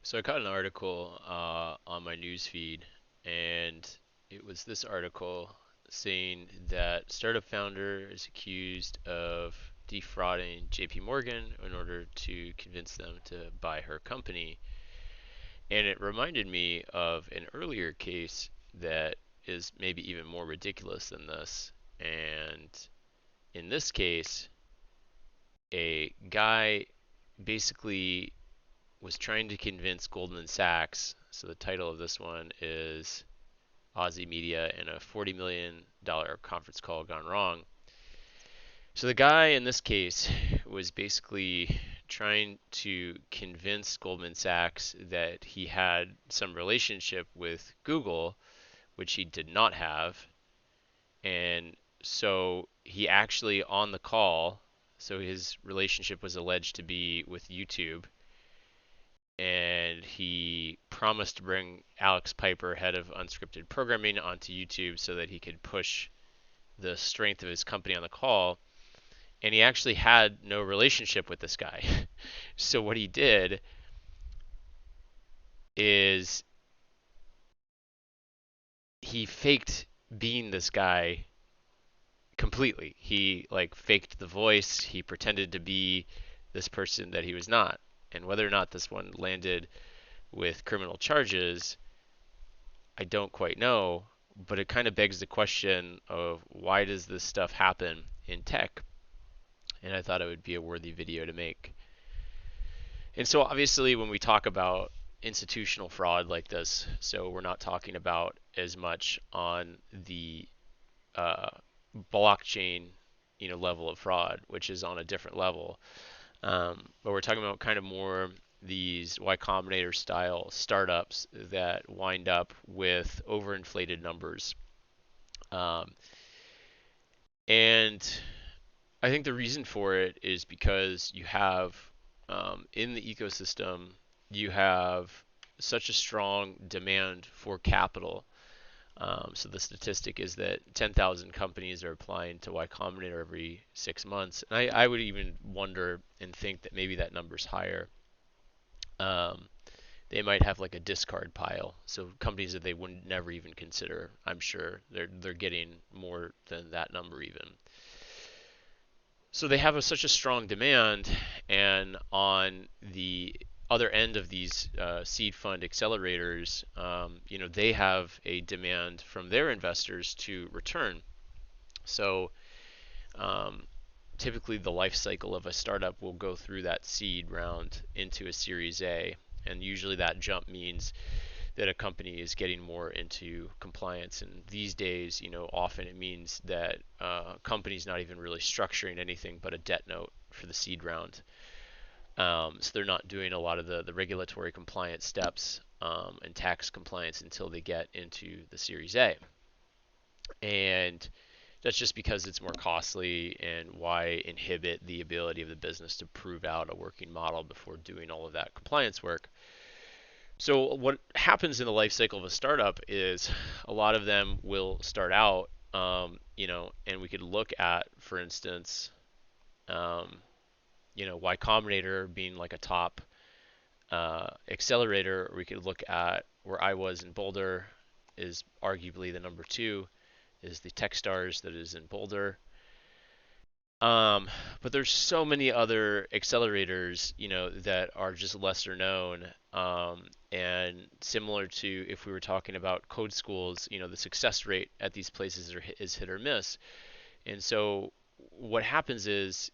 So I caught an article on my news feed, and it was this article saying that startup founder is accused of defrauding JP Morgan in order to convince them to buy her company. And it reminded me of an earlier case that is maybe even more ridiculous than this. And in this case, a guy basically was trying to convince Goldman Sachs. So the title of this one is Aussie Media and a $40 million conference call gone wrong. So the guy in this case was basically trying to convince Goldman Sachs that he had some relationship with Google, which he did not have. And so he actually on the call, so his relationship was alleged to be with YouTube, and he promised to bring Alex Piper, head of unscripted programming, onto YouTube so that he could push the strength of his company on the call. And he actually had no relationship with this guy. So what he did is he faked being this guy completely. He like faked the voice, he pretended to be this person that he was not. And whether or not this one landed with criminal charges, I don't quite know, but it kind of begs the question of why does this stuff happen in tech? And I thought it would be a worthy video to make. And so obviously when we talk about institutional fraud like this, so we're not talking about as much on the uh, blockchain, level of fraud, which is on a different level. But we're talking about kind of more these Y Combinator style startups that wind up with overinflated numbers. Um, and I think the reason for it is because you have in the ecosystem, you have such a strong demand for capital. So the statistic is that 10,000 companies are applying to Y Combinator every 6 months. And I would even wonder and think that maybe that number's higher. Um, they might have like a discard pile. So companies that they would never even consider, I'm sure they're getting more than that number even. So they have such a strong demand, and on the other end of these seed fund accelerators, they have a demand from their investors to return. So um, typically, the life cycle of a startup will go through that seed round into a Series A, and usually that jump means that a company is getting more into compliance. And these days, often it means that companies not even really structuring anything but a debt note for the seed round. So they're not doing a lot of the regulatory compliance steps and tax compliance until they get into the Series A. And that's just because it's more costly, and why inhibit the ability of the business to prove out a working model before doing all of that compliance work. So what happens in the life cycle of a startup is a lot of them will start out, and we could look at, for instance, um, Y Combinator being like a top accelerator, or we could look at where I was in Boulder is arguably the number two, is the Techstars that is in Boulder. Um, but there's so many other accelerators, that are just lesser known. And similar to if we were talking about code schools, the success rate at these places is hit or miss. And so what happens is,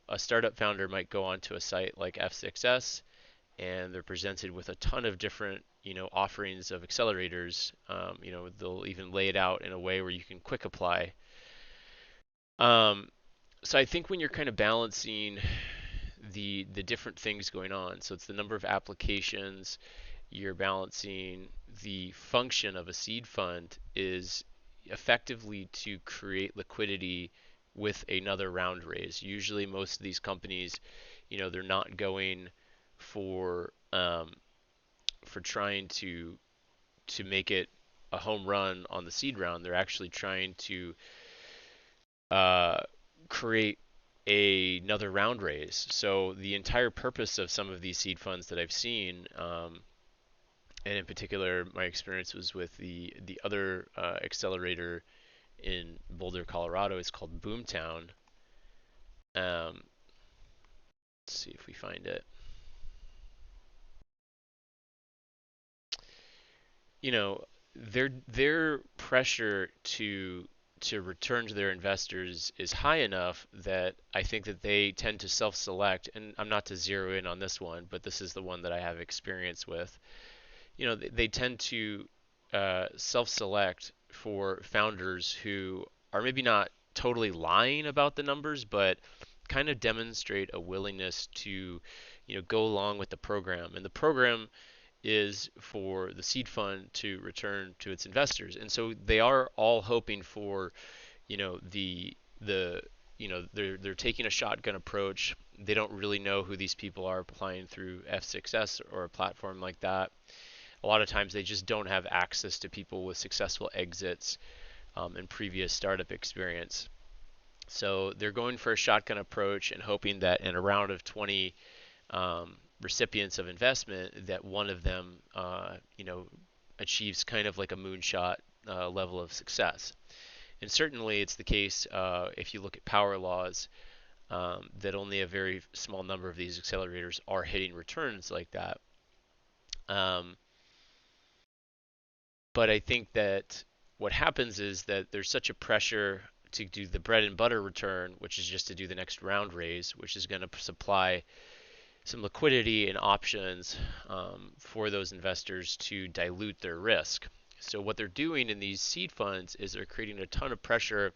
a startup founder might go onto a site like F6S, and they're presented with a ton of different, offerings of accelerators. They'll even lay it out in a way where you can quick apply. Um, so I think when you're kind of balancing the different things going on, so it's the number of applications, you're balancing the function of a seed fund is effectively to create liquidity with another round raise. Usually, most of these companies, they're not going for trying to make it a home run on the seed round. They're actually trying to uh, create another round raise. So the entire purpose of some of these seed funds that I've seen, and in particular, my experience was with the other accelerator in Boulder, Colorado. It's called Boomtown. Let's see if we find it. You know, their pressure to return to their investors is high enough that I think that they tend to self-select, and I'm not to zero in on this one, but this is the one that I have experience with. They tend to self-select for founders who are maybe not totally lying about the numbers, but kind of demonstrate a willingness to, go along with the program. And the program is for the seed fund to return to its investors. And so they are all hoping for, the they're taking a shotgun approach. They don't really know who these people are applying through F6S or a platform like that. A lot of times they just don't have access to people with successful exits and previous startup experience. So they're going for a shotgun approach and hoping that in a round of 20 recipients of investment, that one of them, achieves kind of like a moonshot level of success. And certainly it's the case if you look at power laws that only a very small number of these accelerators are hitting returns like that. Um, But I think that what happens is that there's such a pressure to do the bread and butter return, which is just to do the next round raise, which is going to supply some liquidity and options for those investors to dilute their risk. So what they're doing in these seed funds is they're creating a ton of pressure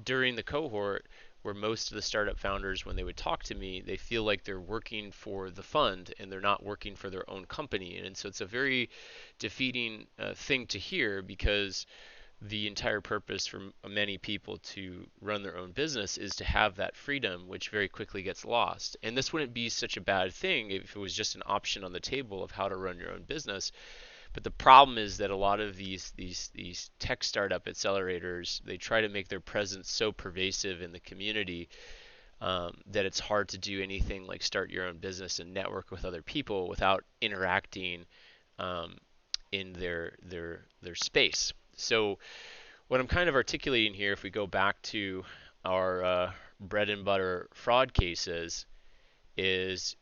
during the cohort where most of the startup founders, when they would talk to me, they feel like they're working for the fund and they're not working for their own company. And so it's a very defeating thing to hear, because the entire purpose for many people to run their own business is to have that freedom, which very quickly gets lost. And this wouldn't be such a bad thing if it was just an option on the table of how to run your own business. But the problem is that a lot of these tech startup accelerators, they try to make their presence so pervasive in the community that it's hard to do anything like start your own business and network with other people without interacting um, in their space. So what I'm kind of articulating here, if we go back to our bread and butter fraud cases, is,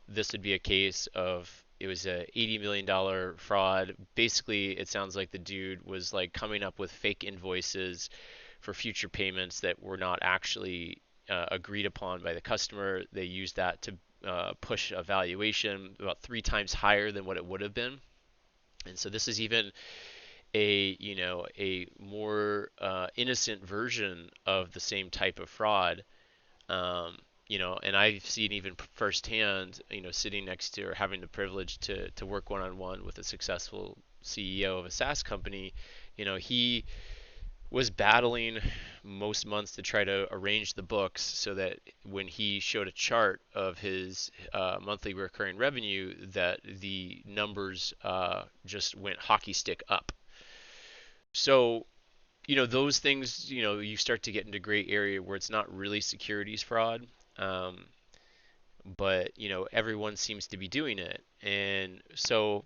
this would be a case of, it was a $80 million fraud. Basically, it sounds like the dude was like coming up with fake invoices for future payments that were not actually agreed upon by the customer. They used that to push a valuation about 3 times higher than what it would have been. And so this is even a more innocent version of the same type of fraud. um, and I've seen even firsthand, sitting next to or having the privilege to work one-on-one with a successful CEO of a SaaS company. He was battling most months to try to arrange the books so that when he showed a chart of his monthly recurring revenue, that the numbers just went hockey stick up. So those things, you start to get into gray area where it's not really securities fraud, um, but everyone seems to be doing it. And so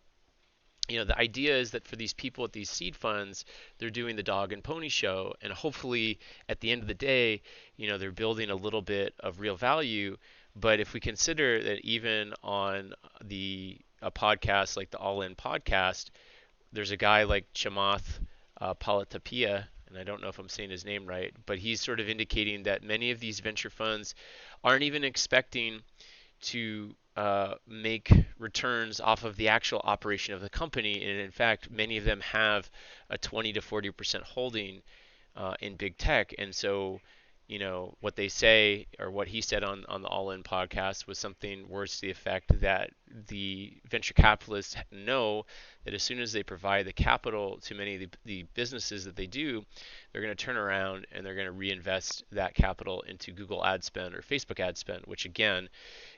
the idea is that for these people at these seed funds, they're doing the dog and pony show, and hopefully at the end of the day, they're building a little bit of real value. But if we consider that even on a podcast like the All In podcast, there's a guy like Chamath Palatapia, and I don't know if I'm saying his name right, but he's sort of indicating that many of these venture funds aren't even expecting to make returns off of the actual operation of the company, and in fact, many of them have a 20 to 40% holding in big tech. And so, what they say, or what he said on the All In podcast, was something words to the effect that the venture capitalists know that as soon as they provide the capital to many of the businesses that they do, they're going to turn around and they're going to reinvest that capital into Google ad spend or Facebook ad spend, which again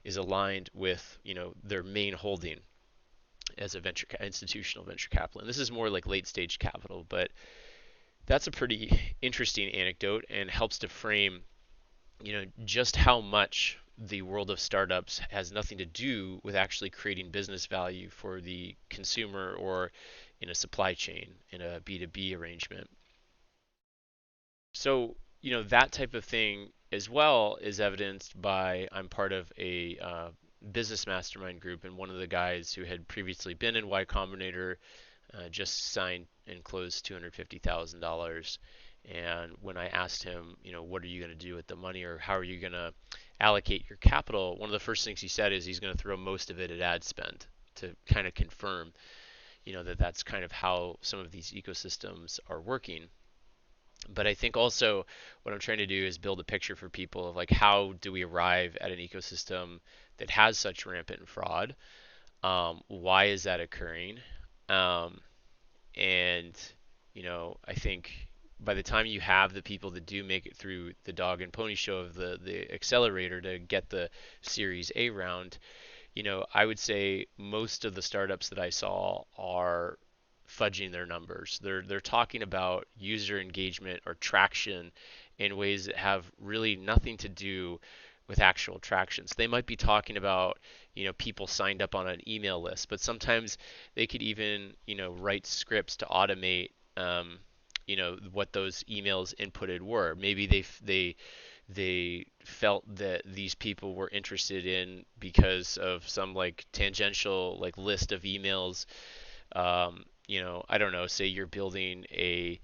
is aligned with their main holding as a institutional venture capital. And this is more like late stage capital, but that's a pretty interesting anecdote and helps to frame just how much the world of startups has nothing to do with actually creating business value for the consumer or in a supply chain in a B2B arrangement. So, that type of thing as well is evidenced by I'm part of a business mastermind group, and one of the guys who had previously been in Y Combinator just signed and closed $250,000. And when I asked him, what are you going to do with the money, or how are you going to allocate your capital, one of the first things he said is he's going to throw most of it at ad spend to kind of confirm, that that's kind of how some of these ecosystems are working. But I think also what I'm trying to do is build a picture for people of like how do we arrive at an ecosystem that has such rampant fraud? Why is that occurring? Um, and I think by the time you have the people that do make it through the dog and pony show of the accelerator to get the Series A round, I would say most of the startups that I saw are fudging their numbers. They're talking about user engagement or traction in ways that have really nothing to do with actual tractions. They might be talking about, people signed up on an email list, but sometimes they could even, write scripts to automate, what those emails inputted were. Maybe they felt that these people were interested in because of some like tangential like list of emails. I don't know, say you're building a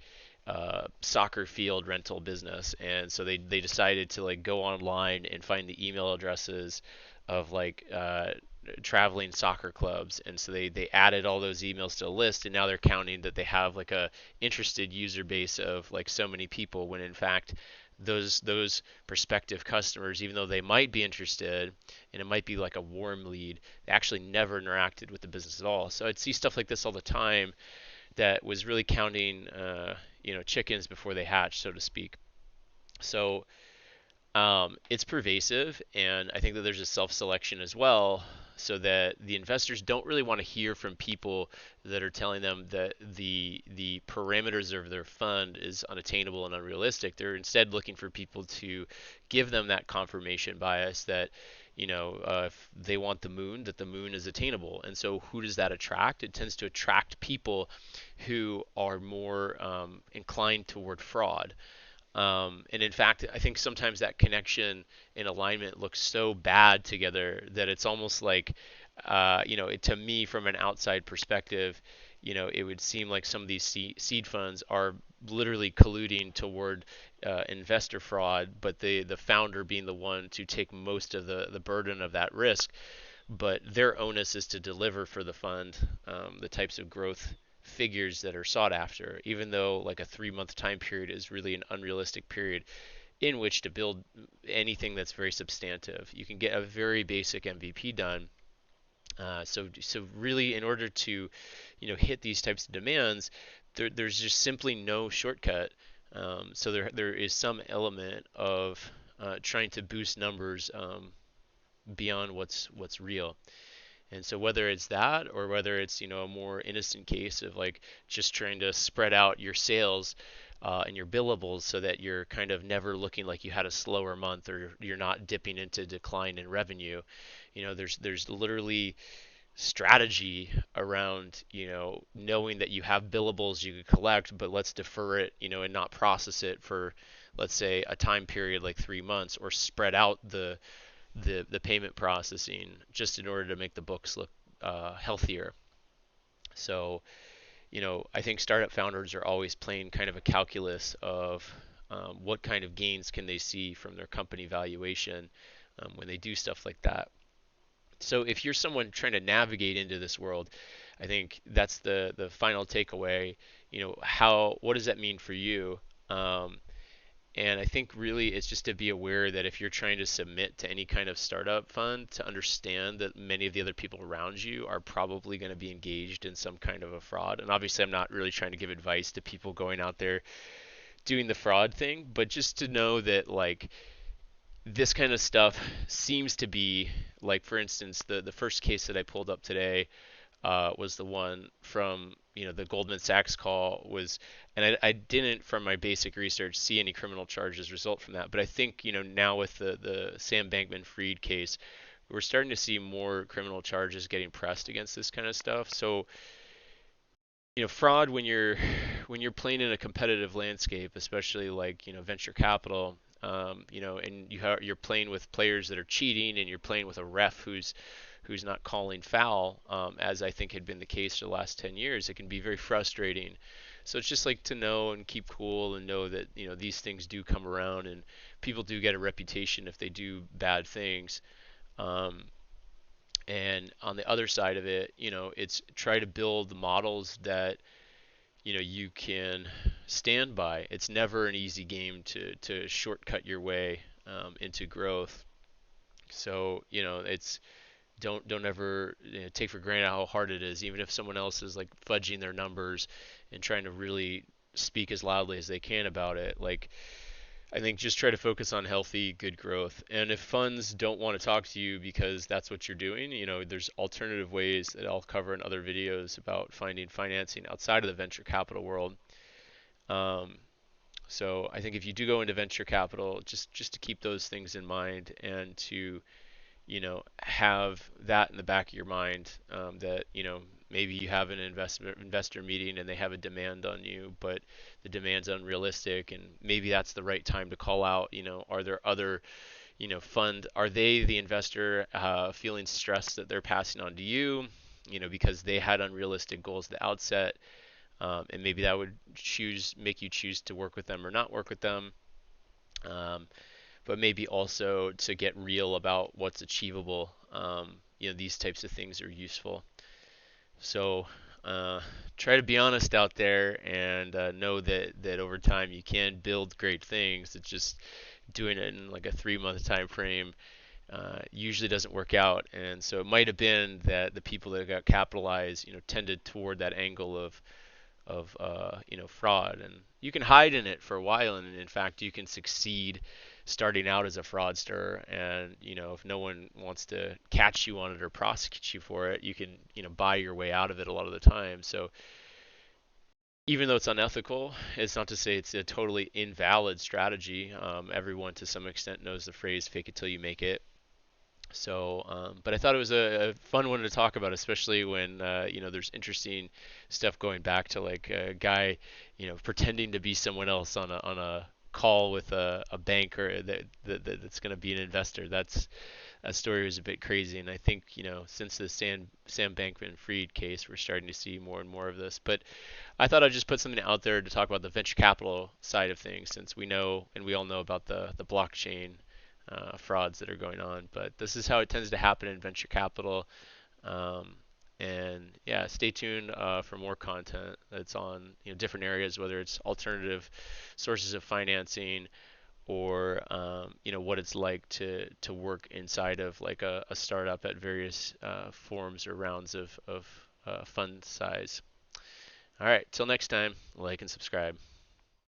soccer field rental business, and so they decided to like go online and find the email addresses of like traveling soccer clubs, and so they added all those emails to a list, and now they're counting that they have like a interested user base of like so many people, when in fact those prospective customers, even though they might be interested and it might be like a warm lead, they actually never interacted with the business at all. So I'd see stuff like this all the time that was really counting chickens before they hatch, so to speak. So it's pervasive, and I think that there's a self-selection as well, so that the investors don't really want to hear from people that are telling them that the parameters of their fund is unattainable and unrealistic. They're instead looking for people to give them that confirmation bias that if they want the moon, that the moon is attainable. And so who does that attract? It tends to attract people who are more inclined toward fraud. And in fact, I think sometimes that connection and alignment looks so bad together that it's almost like, to me, from an outside perspective, it would seem like some of these seed funds are literally colluding toward investor fraud, but the founder being the one to take most of the burden of that risk. But their onus is to deliver for the fund the types of growth figures that are sought after, even though like a 3 month time period is really an unrealistic period in which to build anything that's very substantive. You can get a very basic MVP done. So really, in order to, hit these types of demands, there's just simply no shortcut. So there is some element of trying to boost numbers beyond what's real. And so whether it's that, or whether it's a more innocent case of like just trying to spread out your sales and your billables so that you're kind of never looking like you had a slower month, or you're not dipping into decline in revenue. There's literally strategy around knowing that you have billables you could collect, but let's defer it, and not process it for, let's say, a time period like 3 months, or spread out the payment processing just in order to make the books look healthier. So, I think startup founders are always playing kind of a calculus of what kind of gains can they see from their company valuation when they do stuff like that. So if you're someone trying to navigate into this world, I think that's the final takeaway. What does that mean for you? And I think really it's just to be aware that if you're trying to submit to any kind of startup fund, to understand that many of the other people around you are probably going to be engaged in some kind of a fraud. And obviously, I'm not really trying to give advice to people going out there doing the fraud thing, but just to know that like this kind of stuff seems to be like, for instance, the first case that I pulled up today. was the one from the Goldman Sachs call was, and I didn't from my basic research see any criminal charges result from that. But I think now with the Sam Bankman-Fried case, we're starting to see more criminal charges getting pressed against this kind of stuff. So fraud when you're playing in a competitive landscape, especially like venture capital, and you're playing with players that are cheating, and you're playing with a ref who's not calling foul, as I think had been the case for the last 10 years. It can be very frustrating. So it's just like to know and keep cool and know that these things do come around, and people do get a reputation if they do bad things. Um, and on the other side of it, it's try to build models that you can stand by. It's never an easy game to shortcut your way into growth. So it's don't ever take for granted how hard it is, even if someone else is like fudging their numbers and trying to really speak as loudly as they can about it. Like, I think just try to focus on healthy, good growth. And if funds don't want to talk to you because that's what you're doing, there's alternative ways that I'll cover in other videos about finding financing outside of the venture capital world. Um, so I think if you do go into venture capital, just to keep those things in mind and to have that in the back of your mind, that maybe you have an investor meeting and they have a demand on you, but the demand's unrealistic, and maybe that's the right time to call out. Are there other are they the investor feeling stressed that they're passing on to you, because they had unrealistic goals at the outset, and maybe that would make you choose to work with them or not work with them. Um, but maybe also to get real about what's achievable. These types of things are useful. So uh, try to be honest out there, and know that over time you can build great things. It's just doing it in like a 3 month time frame usually doesn't work out. And so it might have been that the people that got capitalized, tended toward that angle of fraud, and you can hide in it for a while, and in fact you can succeed starting out as a fraudster, and if no one wants to catch you on it or prosecute you for it, you can buy your way out of it a lot of the time. So even though it's unethical, it's not to say it's a totally invalid strategy. Everyone to some extent knows the phrase "fake it till you make it." So, but I thought it was a fun one to talk about, especially when there's interesting stuff going back to like a guy, pretending to be someone else on a call with a banker that's going to be an investor. That story was a bit crazy, and I think since the Sam Bankman-Fried case, we're starting to see more and more of this. But I thought I'd just put something out there to talk about the venture capital side of things, since we know and we all know about the blockchain frauds that are going on. But this is how it tends to happen in venture capital. Um, and yeah, stay tuned for more content that's on different areas, whether it's alternative sources of financing, or what it's like to work inside of like a startup at various forms or rounds of fund size. All right, till next time, like and subscribe.